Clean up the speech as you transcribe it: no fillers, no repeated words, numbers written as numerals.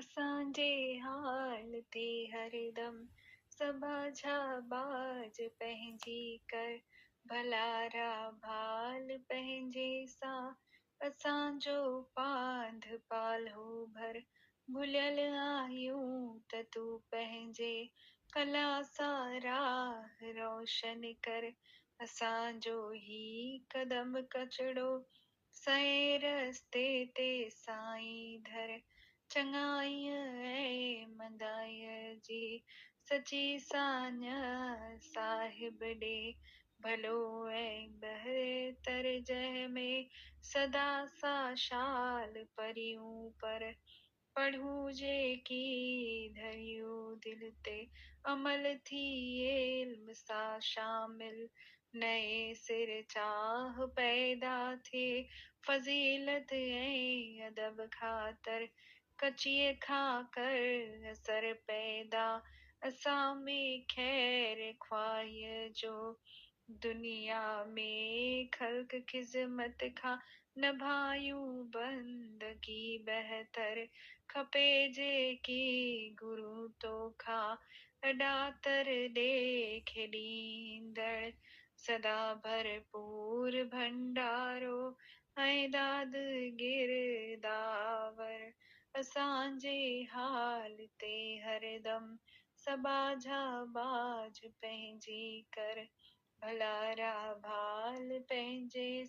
असांजे हाल ते हरदम सभा छा बाज पंहिंजी कर भलारा भाल पंहिंजे सां असांजो पांध पालो भर भुलियल आहियूं त तूं पंहिंजे कला सां राह रोशन कर असांजो ही कदम कचड़ो सए रस्ते ते साईं धर चङाईअ ऐं मंदाईअ जी सची साञ साहिब ॾे भलो ऐं बहितर जंहिंमें सदा सां शाल परियूं पर पढ़ूं जेकी धरियूं दिल ते अमल थिए इल्म सां शामिल नए सिर चाह पैदा थिए फज़ीलत ऐं अदब ख़ातर कचीअ खां कर असर पैदा असां में खैर ख्वाहीअ जो दुनिया में ख़ल्क़ ख़िज़मत खां नभायूं बंदगी बहितर खपे जेकी गुरू तोखां अॾातर ॾेखे ॾींदड़ सदा भरपूर भंडारो ऐं दाद गिरदावर असांजे हाल ते हरदम सबा जा बाज पंहिंजी कर भलारा भाल पंहिंजे